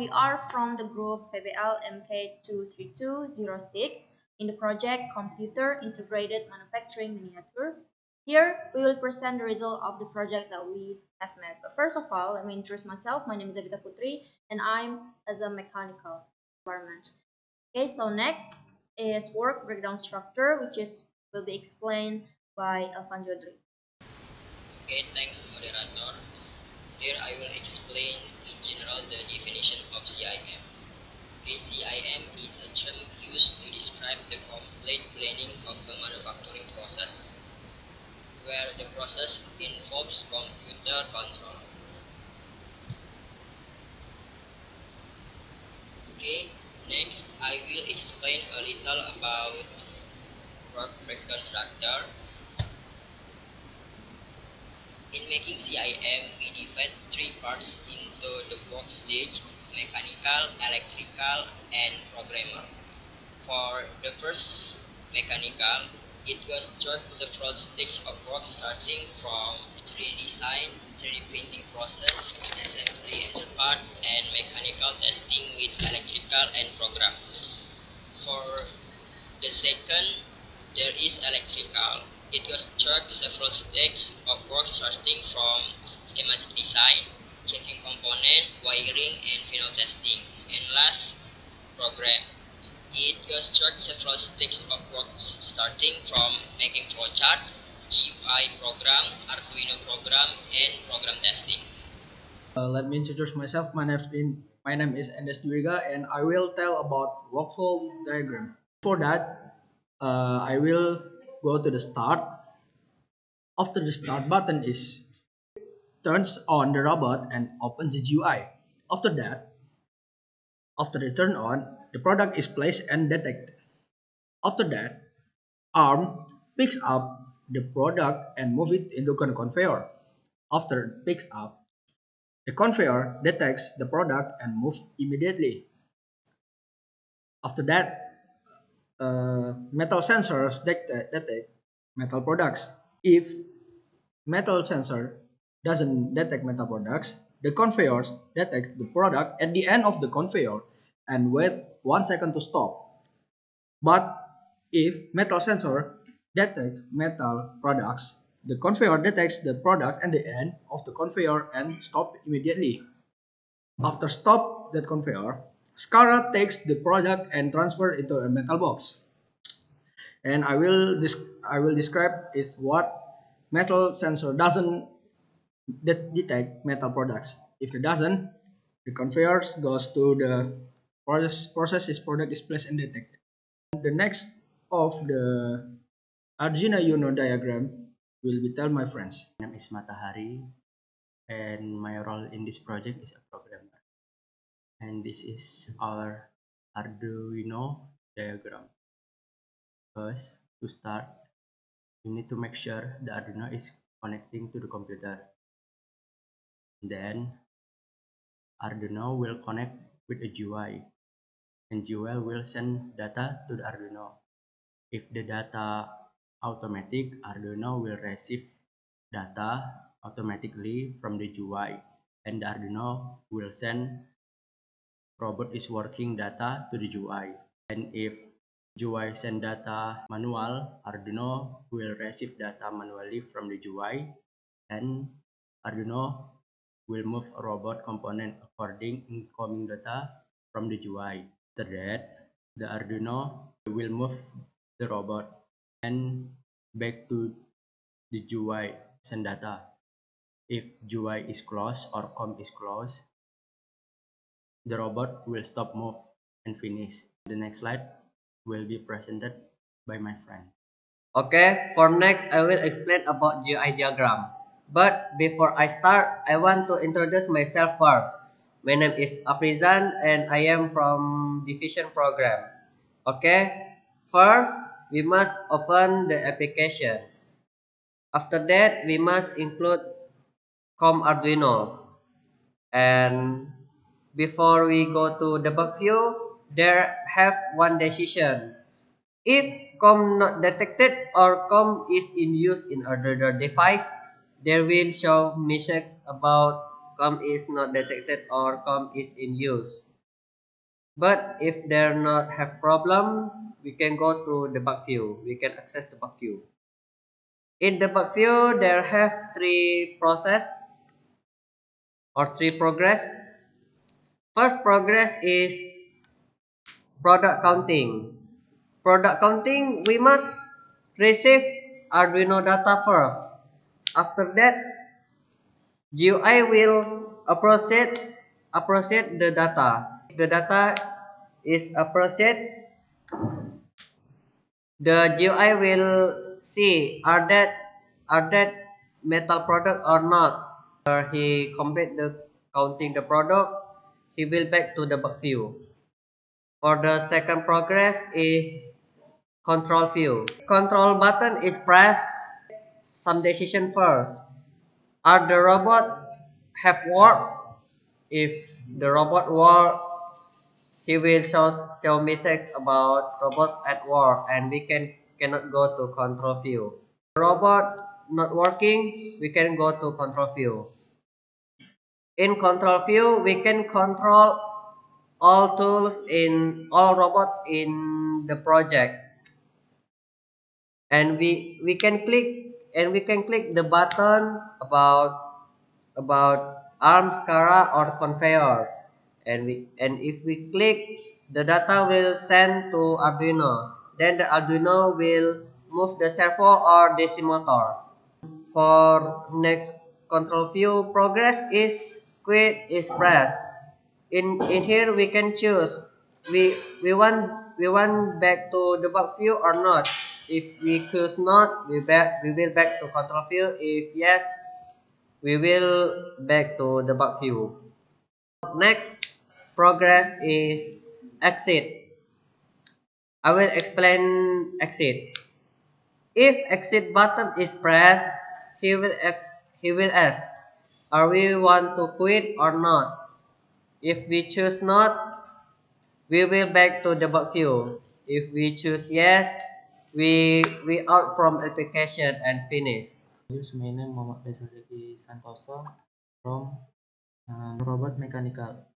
we are from the group PBL MK23206 in the project Computer Integrated Manufacturing Miniature. Here, we will present the result of the project that we have made. But first of all, let me introduce myself. My name is Agita Putri, and I'm as a mechanical environment. Okay, so next is work breakdown structure, which will be explained by Elvan Jodri. Okay, thanks moderator. Here I will explain in general the definition of CIM. Okay, CIM is a term used to describe the complete planning of the manufacturing process, where the process involves computer control. Okay, next I will explain a little about work breakdown structure. In making CIM, we divide three parts into the work stage: mechanical, electrical, and programmer. For the first, mechanical, it was through several stages of work starting from 3D design, 3D printing process, assembly engine part, and mechanical testing with electrical and program. For the second, there is electrical. It was through several stages of work starting from schematic design, checking component, wiring, and final testing. And last, program. It goes through several stages of work starting from making flowchart, GUI program, Arduino program, and program testing. Let me introduce myself. My name is Endes Dwiga, and I will tell about workflow diagram. For that, I will go to the start. After the start button is turns on the robot and opens the GUI. After that, after the turn on, the product is placed and detected. After that, ARM picks up the product and move it into a conveyor. After it picks up, the conveyor detects the product and moves immediately. After that, metal sensors detect metal products. If metal sensor doesn't detect metal products, the conveyor detects the product at the end of the conveyor and wait 1 second to stop. But if metal sensor detects metal products, the conveyor detects the product at the end of the conveyor and stop immediately. After stop that conveyor, SCARA takes the product and transfer into a metal box. And I will describe is what metal sensor doesn't detect metal products. If it doesn't, the conveyor goes to the process is product is placed and detected. The next of the Arduino Uno diagram will be tell my friends. My name is Matahari, and my role in this project is a programmer. And this is our Arduino diagram. First, to start, you need to make sure the Arduino is connecting to the computer. Then, Arduino will connect with a GUI, and GUI will send data to the Arduino. If the data automatic, Arduino will receive data automatically from the GUI, and the Arduino will send robot is working data to the GUI. And if GUI send data manual, Arduino will receive data manually from the GUI, and Arduino will move a robot component according incoming data from the GUI. After that, the Arduino will move the robot and back to the GUI send data. If GUI is closed or COM is closed, the robot will stop move and finish. The next slide will be presented by my friend. Okay, for next I will explain about GUI diagram. But before I start, I want to introduce myself first. My name is Aprizan and I am from Division Program. Okay, first we must open the application. After that, we must include COM Arduino. And before we go to debug view, there have one decision. If COM not detected or COM is in use in other device, there will show message about COM is not detected or COM is in use. But if there not have problem, we can go to debug view. We can access debug view. In debug view, there have three process or three progress. First progress is product counting. Product counting, we must receive Arduino data first. After that, GUI will approach the data. If the data is approached, the GUI will see are that metal product or not. After he complete the counting the product, he will back to the bug view. For the second progress is control view. Control button is pressed. Some decision first. Are the robot have work? If the robot work, he will show message about robots at work, and we cannot go to control view. Robot not working, we can go to control view. In control view, we can control all tools in all robots in the project, and we can click the button about arm, SCARA or conveyor, and if we click, the data will send to Arduino. Then the Arduino will move the servo or DC motor. For next control view, progress is quit is press. In here we can choose we want back to debug view or not. If we choose not, we will back to control view. If yes, we will back to debug view. Next progress is exit. I will explain exit. If exit button is pressed, he will ask, are we want to quit or not? If we choose not, we will back to debug view. If we choose yes, we out from application and finish. My name Muhammad Faisal Zaki Santoso from Robot Mechanical.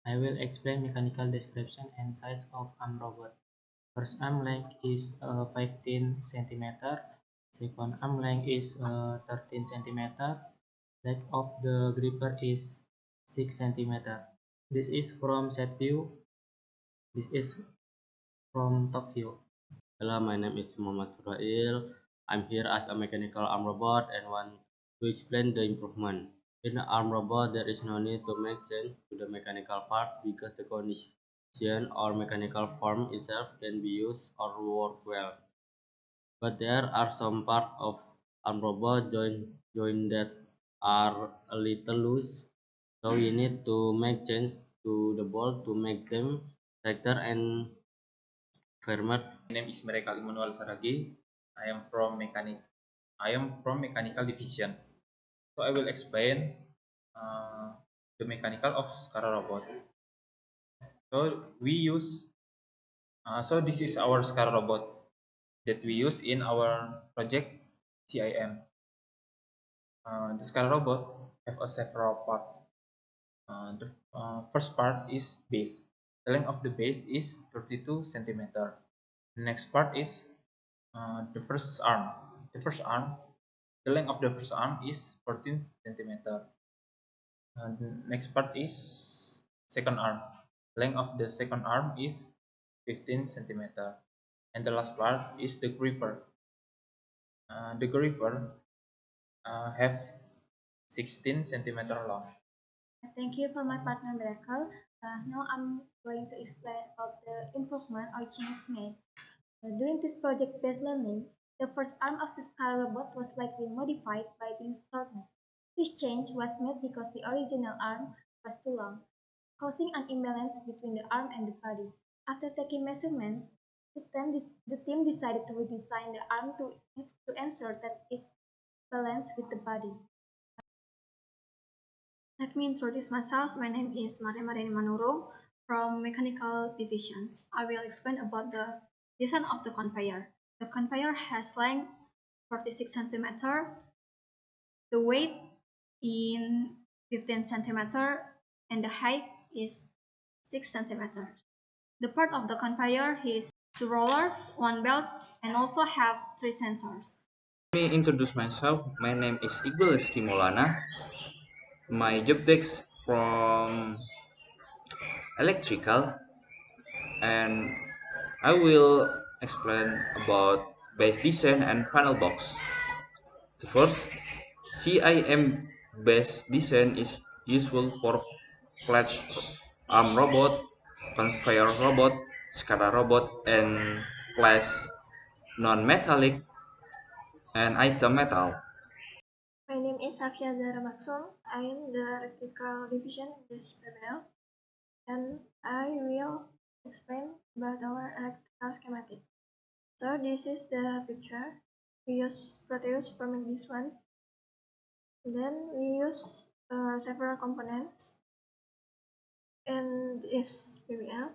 I will explain mechanical description and size of arm robot. First arm length is 15 cm. Second arm length is 13 cm. Length of the gripper is 6 cm. This is from side view. This is from top view. Hello, my name is Muhammad Surail. I'm here as a mechanical arm robot and want to explain the improvement. In an arm robot, there is no need to make change to the mechanical part because the condition or mechanical form itself can be used or work well. But there are some parts of arm robot joint that are a little loose, so you need to make change to the bolt to make them tighter and firmer. My name is Merekal Immanuel Saragi. I am from mechanical division. So I will explain the mechanical of SCARA robot. So this is our SCARA robot that we use in our project CIM. The SCARA robot have several parts. The first part is base. The length of the base is 32 cm. The next part is the first arm. The length of the first arm is 14 cm. The next part is second arm. The length of the second arm is 15 cm. And the last part is the gripper. The gripper have 16 cm long. Thank you for my partner Miracle. Now I'm going to explain about the improvement or changes made. During this project-based learning, the first arm of the SCARA robot was slightly modified by being shortened. This change was made because the original arm was too long, causing an imbalance between the arm and the body. After taking measurements, the team decided to redesign the arm to ensure that it's balanced with the body. Let me introduce myself. My name is Maria Marini Manurung from Mechanical Divisions. I will explain about the design of the conveyor. The conveyor has length 46 cm, the weight in 15 cm, and the height is 6 centimeters. The part of the conveyor is 2 rollers, 1 belt, and also have 3 sensors. Let me introduce myself. My name is Iqbal Rizky Maulana. My job desk from electrical, and I will explain about base design and panel box. The first, CIM base design is useful for flat arm robot, conveyor robot, SCADA robot, and class non-metallic and item metal. My name is Hafia Zahra Matsum. I am the electrical division in this PBL, and I will explain about our electrical schematic. So this is the picture. We use Proteus for make this one. Then we use several components in this PBL.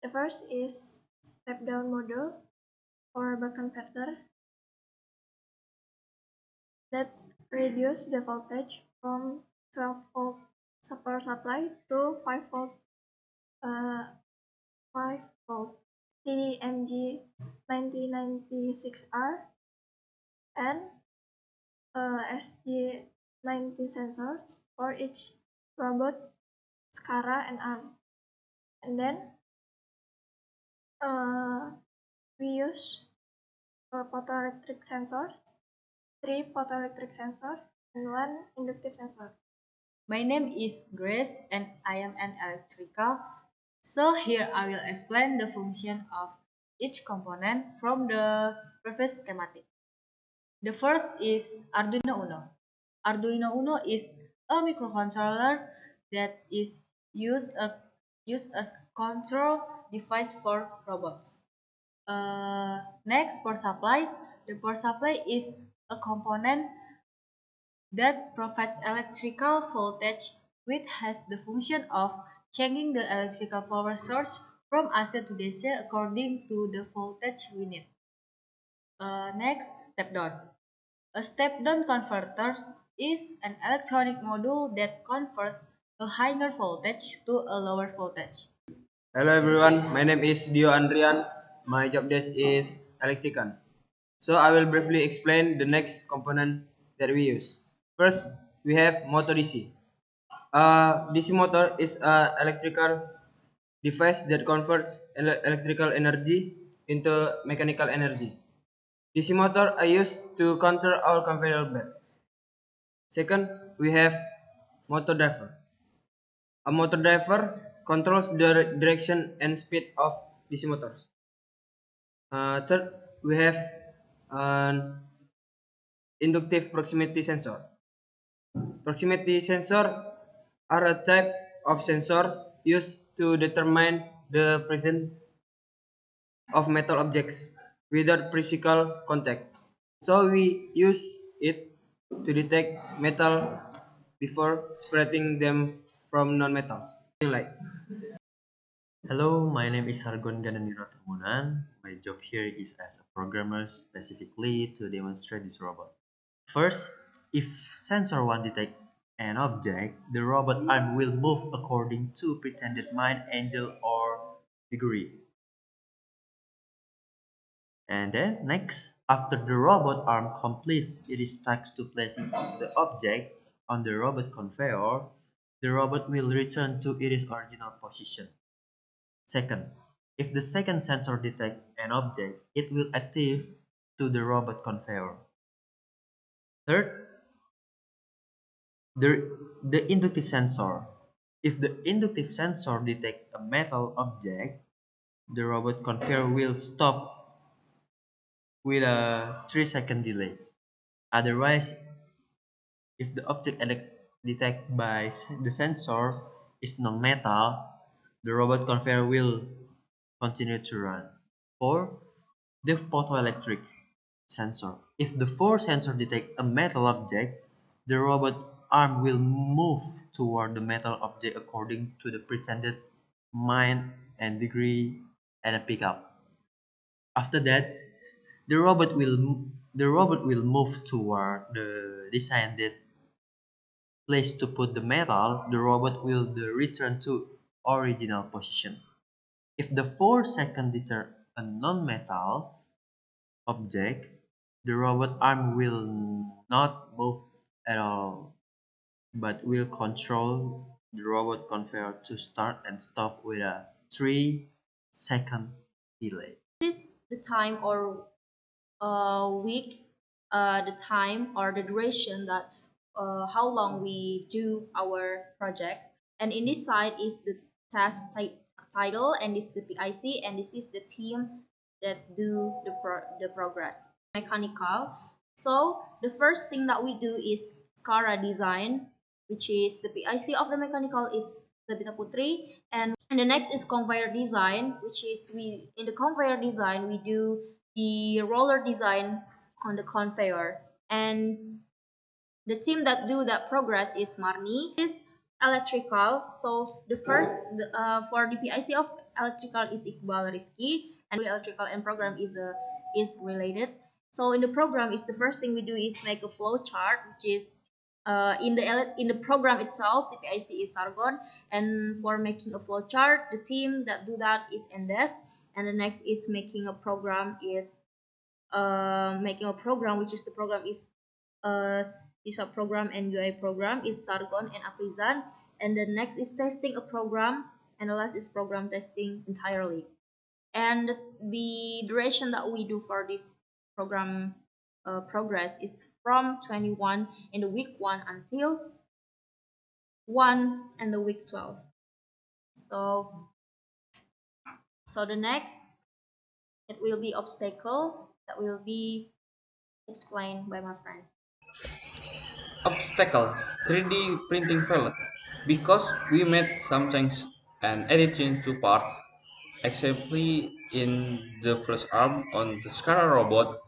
The first is step-down module or buck converter that reduce the voltage from 12 volt power supply to 5 volt 5 volt TDMG 9096R and SG90 sensors for each robot, SCARA, and ARM. And then we use photoelectric sensors, 3 photoelectric sensors, and 1 inductive sensor. My name is Grace and I am an electrical. So here I will explain the function of each component from the previous schematic. The first is Arduino Uno. Arduino Uno is a microcontroller that is used as control device for robots. Next, power supply. The power supply is a component that provides electrical voltage which has the function of changing the electrical power source from AC to DC according to the voltage we need. Next, step down. A step down converter is an electronic module that converts a higher voltage to a lower voltage. Hello everyone, my name is Dio Andrian. My job desk is electrician. So I will briefly explain the next component that we use. First, we have motor DC. DC motor is an electrical device that converts electrical energy into mechanical energy. DC motor are used to control our conveyor belts. Second, we have motor driver. A motor driver controls the direction and speed of DC motors. Third, we have an inductive proximity sensor. Proximity sensor are a type of sensor used to determine the presence of metal objects without physical contact. So we use it to detect metal before separating them from non-metals. Hello, my name is Hargon Ganandiro Tamunan. My job here is as a programmer specifically to demonstrate this robot. First, if sensor 1 detect an object, the robot arm will move according to pretended mind, angle, or degree. And then next, after the robot arm completes its task to placing the object on the robot conveyor, the robot will return to its original position. Second, if the second sensor detects an object, it will active to the robot conveyor. Third, the inductive sensor. If the inductive sensor detects a metal object, the robot conveyor will stop with a 3-second delay. Otherwise, if the object detected by the sensor is non-metal, the robot conveyor will continue to run. 4. The photoelectric sensor. If the 4 sensor detect a metal object, the robot arm will move toward the metal object according to the pretended mind and degree and a pickup. After that, the robot will move toward the designated place to put the metal. The robot will return to original position. If the 4 seconds deter a non-metal object, the robot arm will not move at all, but will control the robot conveyor to start and stop with a 3-second delay. This is the time or weeks, the time or the duration that how long we do our project. And in this side is the task title, and this is the PIC, and this is the team that do the progress. Mechanical. So the first thing that we do is SCARA design, which is the PIC of the mechanical. It's the Beta Putri, and the next is conveyor design, which is in the conveyor design we do the roller design on the conveyor, and the team that do that progress is Marni. This electrical. So the first for the PIC of electrical is Iqbal Rizky, and electrical and program is related. So in the program is the first thing we do is make a flow chart, which is in the program itself the PIC is Sargon, and for making a flow chart the team that do that is Endes, and the next is making a program is which is the program is CSAP program and UI program is Sargon and Aprizan, and the next is testing a program, and the last is program testing entirely. And the duration that we do for this program progress is from 21 in the week 1 until 1 in the week 12. So the next, it will be obstacle that will be explained by my friends. Obstacle 3D printing failed because we made some changes and editing to parts, especially in the first arm on the SCARA robot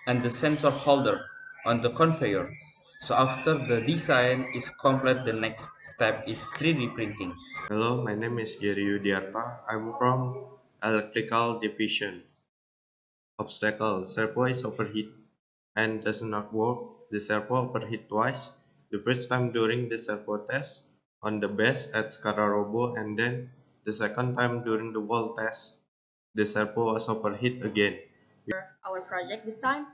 and the sensor holder on the conveyor. So after the design is complete, the next step is 3D printing. Hello, my name is Gary Yudiarta. I'm from Electrical Division. Obstacle: servo is overheat and does not work. The servo overheat twice. The first time during the servo test on the base at SCARA Robo, and then the second time during the wall test. The servo was overheat again. Our project this time.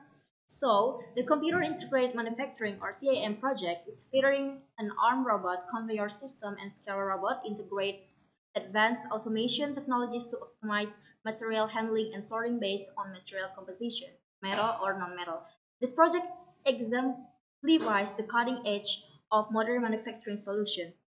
So the computer integrated manufacturing or CAM project is featuring an arm robot, conveyor system, and SCARA robot integrates advanced automation technologies to optimize material handling and sorting based on material compositions, metal or non-metal. This project exemplifies the cutting edge of modern manufacturing solutions.